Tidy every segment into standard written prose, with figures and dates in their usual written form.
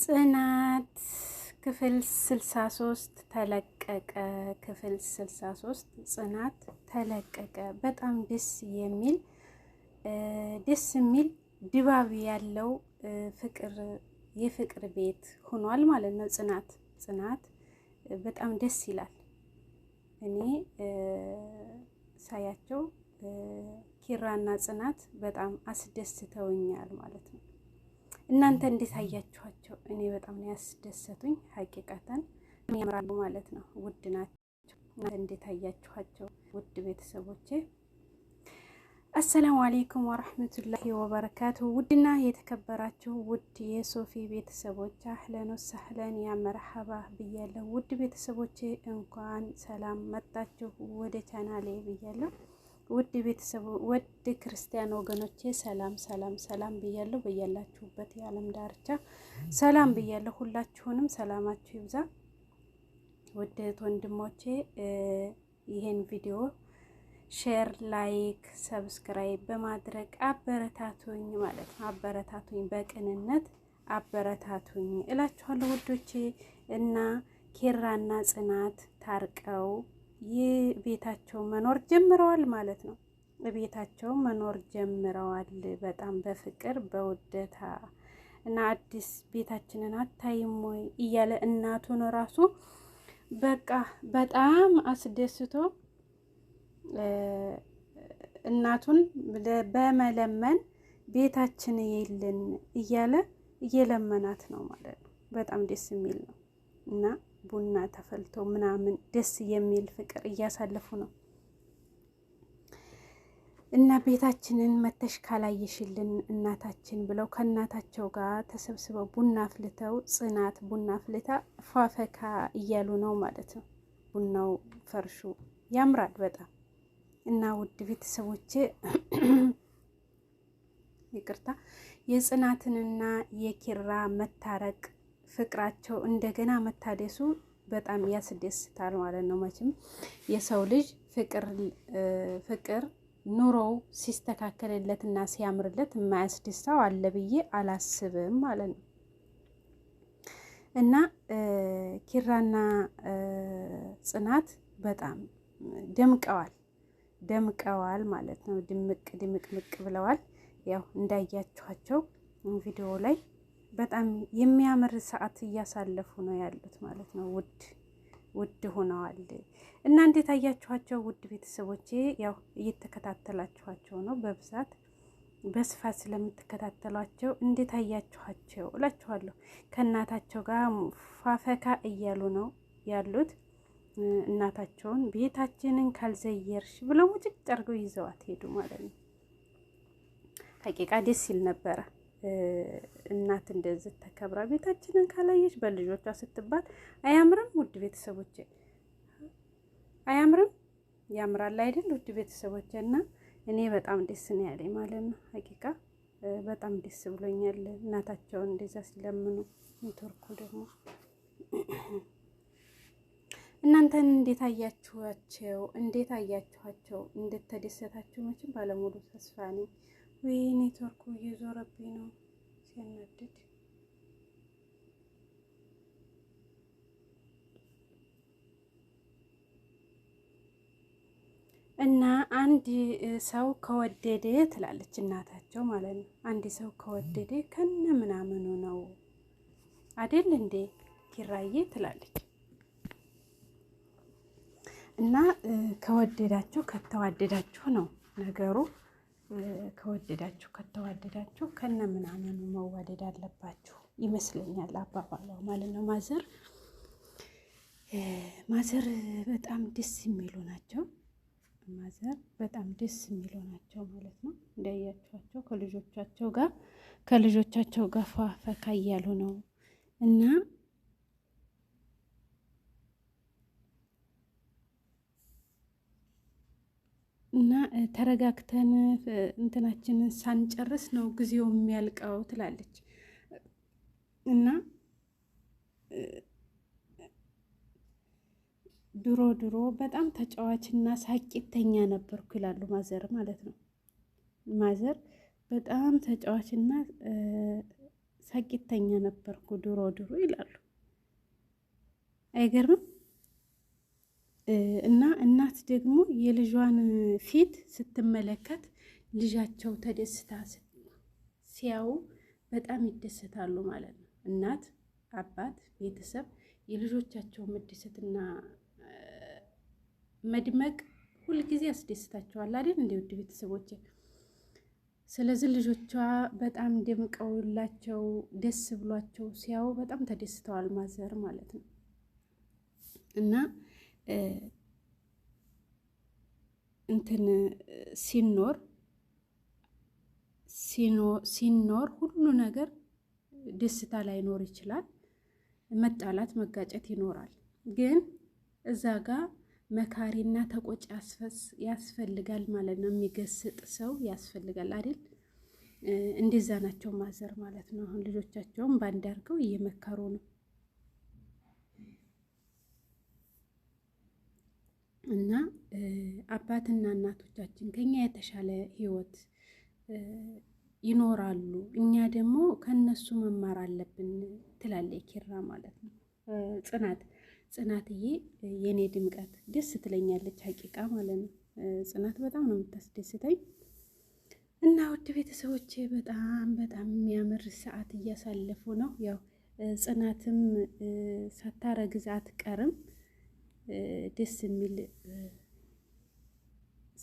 ጽናት ክፍል 63 ተለቀቀ። ክፍል 63 ጽናት ተለቀቀ። በጣም ደስ የሚል ድባብ ያለው የፍቅር ቤት ሆኗል ማለት ነው። ጽናት በጣም ደስ ይላል። እኔ ሳያቸው ኪራና ጽናት በጣም አስደስተውኛል ማለት ነው። እናንተ እንዴት አያችኋቸው? እኔ በጣም ነው ያስደሰቱኝ። ሀቂቃተን ያምራሉ ማለት ነው። ውድ ናቸው። እናንተ እንዴት አያችኋቸው? ውድ ቤተሰቦቼ አሰላሙ አሌይኩም ወረህመቱላሂ ወበረካቱ። ውድና የተከበራችሁ ውድ የሶፊ ቤተሰቦች አህለን ወሰህለን ያ መርሐባ ብያለሁ። ውድ ቤተሰቦቼ እንኳን ሰላም መጣችሁ ወደ ቻናሌ ብያለሁ። ውድ ቤተሰቡ ውድ ክርስቲያን ወገኖቼ ሰላም ብያለሁ። በያላችሁበት የዓለም ዳርቻ ሰላም ብያለሁ። ሁላችሁንም ሰላማችሁ ይብዛ። ውድ ወንድሞቼ ይሄን ቪዲዮ ሼር፣ ላይክ፣ ሰብስክራይብ በማድረግ አበረታቱኝ ማለት ነው። አበረታቱኝ፣ በቅንነት አበረታቱኝ እላችኋለሁ ውዶቼ። እና ኪራና ጽናት ታርቀው የቤታቸው መኖር ጀምረዋል ማለት ነው። ቤታቸው መኖር ጀምረዋል በጣም በፍቅር በውደታ እና አዲስ ቤታችንን አታይም ወይ እያለ እናቱን ራሱ በቃ በጣም አስደስቶ እናቱን በመለመን ቤታችን የለን እያለ እየለመናት ነው ማለት ነው። በጣም ደስ የሚል ነው እና ቡና ተፈልቶ ምናምን ደስ የሚል ፍቅር እያሳለፉ ነው። እና ቤታችንን መተሽ ካላየሽልን እናታችን ብለው ከእናታቸው ጋር ተሰብስበው ቡና አፍልተው ጽናት ቡና አፍልታ ፏፈካ እያሉ ነው ማለት ነው። ቡናው ፈርሹ ያምራል በጣም እና ውድ ቤተሰቦቼ ይቅርታ የጽናትንና የኪራ መታረቅ ፍቅራቸው እንደገና መታደሱ በጣም ያስደስታል ማለት ነው። መቼም የሰው ልጅ ፍቅር ኑሮው ሲስተካከልለትና ሲያምርለት የማያስደስታው አለ ብዬ አላስብም ማለት ነው። እና ኪራና ጽናት በጣም ደምቀዋል ማለት ነው። ድምቅምቅ ብለዋል። ያው እንዳያችኋቸው ቪዲዮ ላይ በጣም የሚያምር ሰዓት እያሳለፉ ነው ያሉት ማለት ነው። ውድ ሆነዋል እና እንዴት አያችኋቸው? ውድ ቤተሰቦቼ ያው እየተከታተላችኋቸው ነው በስፋት ስለምትከታተሏቸው እንዴት አያችኋቸው እላችኋለሁ። ከእናታቸው ጋር ፋፈካ እያሉ ነው ያሉት። እናታቸውን ቤታችንን ካልዘየርሽ ብለው ሙጭጭ አድርገው ይዘዋት ሄዱ ማለት ነው። ሀቂቃ ደስ ይል ነበረ። እናት እንደዚህ ተከብራ ቤታችንን ካላየች በልጆቿ ስትባል አያምርም? ውድ ቤተሰቦቼ አያምርም? ያምራል አይደል? ውድ ቤተሰቦቼ እና እኔ በጣም ደስ ነው ያለኝ ማለት ነው። ሀቂቃ በጣም ደስ ብሎኛል እናታቸውን እንደዛ ሲለምኑ። ኔትወርኩ ደግሞ እናንተን እንዴት አያችኋቸው? እንዴት ተደሰታችሁ? መቼም ባለሙሉ ተስፋ ነኝ። ወይ ኔትወርኩ እየዞረብኝ ነው ሲያናድድ። እና አንድ ሰው ከወደደ ትላለች እናታቸው ማለት ነው። አንድ ሰው ከወደደ ከነ ምናምኑ ነው አይደል እንዴ ኪራዬ ትላለች። እና ከወደዳችሁ ከተዋደዳችሁ ነው ነገሩ። ከተዋደዳችሁ ከነ ምናምኑ መዋደድ አለባችሁ ይመስለኛል አባባሏ ማለት ነው። ማዘር በጣም ደስ የሚሉ ናቸው። ማለት ነው። እንዳያችኋቸው ከልጆቻቸው ጋር ፈካ እያሉ ነው እና ተረጋግተን እንትናችንን ሳንጨርስ ነው ጊዜው የሚያልቀው ትላለች። እና ድሮ በጣም ተጫዋችና ሳቂተኛ ነበርኩ ይላሉ ማዘር ማለት ነው። ማዘር በጣም ተጫዋችና ሳቂተኛ ነበርኩ ድሮ ይላሉ። አይገርምም? እና እናት ደግሞ የልጇን ፊት ስትመለከት ልጃቸው ተደስታ ሲያዩ በጣም ይደሰታሉ ማለት ነው። እናት፣ አባት፣ ቤተሰብ የልጆቻቸው መደሰትና መድመቅ ሁልጊዜ ያስደስታቸዋል አይደል? እንደ ውድ ቤተሰቦች። ስለዚህ ልጆቿ በጣም ደምቀውላቸው ደስ ብሏቸው ሲያዩ በጣም ተደስተዋል ማዘር ማለት ነው። እና እንትን ሲኖር ሁሉ ነገር ደስታ ላይኖር ይችላል። መጣላት፣ መጋጨት ይኖራል። ግን እዛ ጋር መካሪና ተቆጭ ያስፈልጋል ማለት ነው። የሚገስጥ ሰው ያስፈልጋል አይደል? እንደዛ ናቸው ማዘር ማለት ነው። አሁን ልጆቻቸውን ባንድ አድርገው እየመከሩ ነው። እና አባትና እናቶቻችን ከኛ የተሻለ ህይወት ይኖራሉ፣ እኛ ደግሞ ከነሱ መማር አለብን ትላለች ኪራ ማለት ነው። ጽናትዬ የኔ ድምቀት ደስ ትለኛለች ሀቂቃ ማለት ነው። ጽናት በጣም ነው የምታስደስተኝ። እና ውድ ቤተሰቦቼ በጣም የሚያምር ሰዓት እያሳለፉ ነው። ያው ጽናትም ሳታረግዝ አትቀርም። ደስ የሚል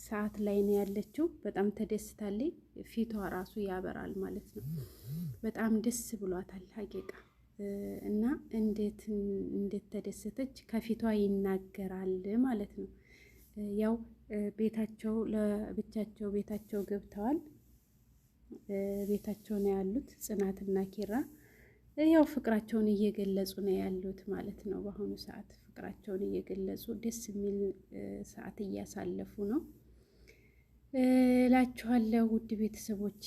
ሰዓት ላይ ነው ያለችው። በጣም ተደስታለች። ፊቷ ራሱ ያበራል ማለት ነው። በጣም ደስ ብሏታል ሀቂቃ። እና እንዴት ተደሰተች ከፊቷ ይናገራል ማለት ነው። ያው ቤታቸው ለብቻቸው ቤታቸው ገብተዋል። ቤታቸው ነው ያሉት ጽናትና ኪራ። ያው ፍቅራቸውን እየገለጹ ነው ያሉት ማለት ነው። በአሁኑ ሰዓት ፍቅራቸውን እየገለጹ ደስ የሚል ሰዓት እያሳለፉ ነው እላችኋለሁ ውድ ቤተሰቦቼ።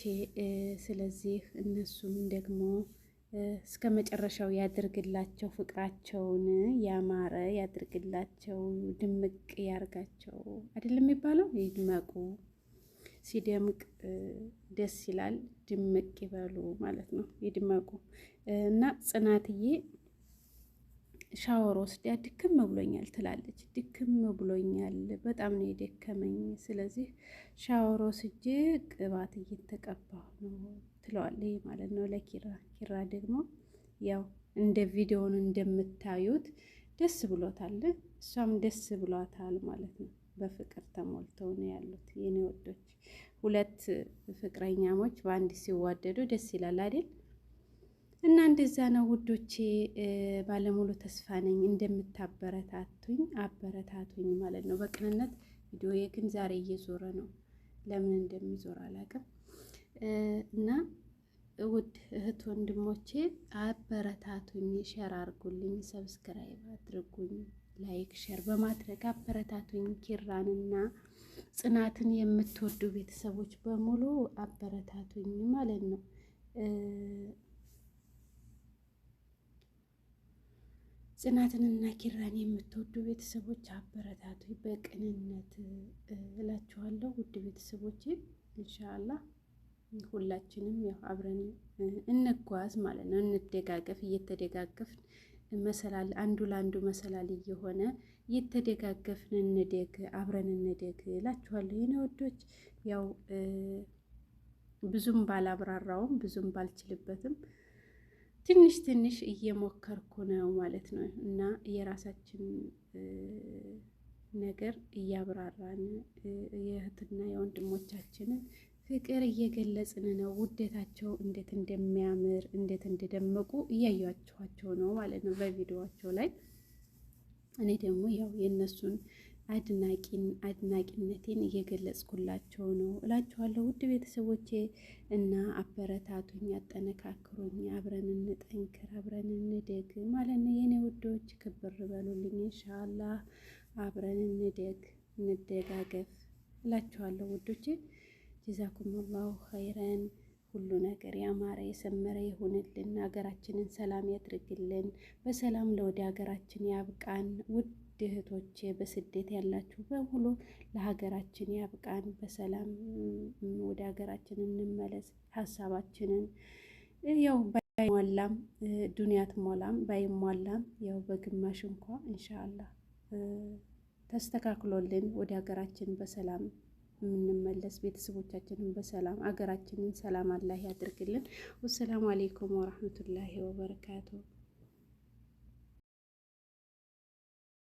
ስለዚህ እነሱም ደግሞ እስከ መጨረሻው ያድርግላቸው፣ ፍቅራቸውን ያማረ ያድርግላቸው፣ ድምቅ ያርጋቸው አይደለም የሚባለው? ይድመቁ። ሲደምቅ ደስ ይላል። ድምቅ ይበሉ ማለት ነው። ይድመቁ። እና ጽናትዬ ሻወር ወስዳ ድክም ብሎኛል ትላለች። ድክም ብሎኛል፣ በጣም ነው የደከመኝ። ስለዚህ ሻወር ወስጄ ቅባት እየተቀባሁ ነው ትለዋለች ማለት ነው ለኪራ። ኪራ ደግሞ ያው እንደ ቪዲዮውን እንደምታዩት ደስ ብሎታል፣ እሷም ደስ ብሏታል ማለት ነው። በፍቅር ተሞልተው ነው ያሉት የኔ ወዶች። ሁለት ፍቅረኛሞች በአንድ ሲዋደዱ ደስ ይላል አይደል? እና እንደዛ ነው ውዶቼ። ባለሙሉ ተስፋ ነኝ እንደምታበረታቱኝ፣ አበረታቱኝ ማለት ነው በቅንነት። ቪዲዮዬ ግን ዛሬ እየዞረ ነው፣ ለምን እንደሚዞር አላውቅም። እና ውድ እህት ወንድሞቼ አበረታቱኝ፣ ሼር አድርጉልኝ፣ ሰብስክራይብ አድርጉኝ፣ ላይክ ሼር በማድረግ አበረታቱኝ። ኪራንና ጽናትን የምትወዱ ቤተሰቦች በሙሉ አበረታቱኝ ማለት ነው። ጽናትንና ኪራን የምትወዱ ቤተሰቦች አበረታቱኝ በቅንነት እላችኋለሁ ውድ ቤተሰቦቼ። ኢንሻአላህ ሁላችንም ያው አብረን እንጓዝ ማለት ነው። እንደጋገፍ፣ እየተደጋገፍን መሰላል አንዱ ለአንዱ መሰላል እየሆነ እየተደጋገፍን እንደግ፣ አብረን እንደግ እላችኋለሁ የኔ ወዶች። ያው ብዙም ባላብራራውም ብዙም ባልችልበትም ትንሽ እየሞከርኩ ነው ማለት ነው። እና የራሳችን ነገር እያብራራን የእህትና የወንድሞቻችንን ፍቅር እየገለጽን ነው። ውዴታቸው እንዴት እንደሚያምር እንዴት እንደደመቁ እያያችኋቸው ነው ማለት ነው በቪዲዮዋቸው ላይ። እኔ ደግሞ ያው የእነሱን አድናቂነቴን እየገለጽኩላቸው ነው እላችኋለሁ ውድ ቤተሰቦቼ። እና አበረታቱኝ፣ አጠነካክሩኝ፣ አብረን እንጠንክር፣ አብረን እንደግ ማለት ነው የኔ ውዶች። ክብር በሉልኝ። ኢንሻአላህ አብረን እንደግ፣ እንደጋገፍ እላችኋለሁ ውዶቼ። ጀዛኩሙላሁ ኸይረን። ሁሉ ነገር ያማረ የሰመረ ይሁንልን። ሀገራችንን ሰላም ያድርግልን። በሰላም ለወደ ሀገራችን ያብቃን። ውድ እህቶቼ በስደት ያላችሁ በሙሉ ለሀገራችን ያብቃን። በሰላም ወደ ሀገራችን እንመለስ። ሀሳባችንን ያው ባይሟላም ዱንያ ትሞላም ባይሟላም ያው በግማሽ እንኳን ኢንሻአላህ ተስተካክሎልን ወደ ሀገራችን በሰላም የምንመለስ ቤተሰቦቻችንን በሰላም ሀገራችንን ሰላም አላህ ያድርግልን። ወሰላሙ አለይኩም ወራህመቱላሂ ወበረካቱ።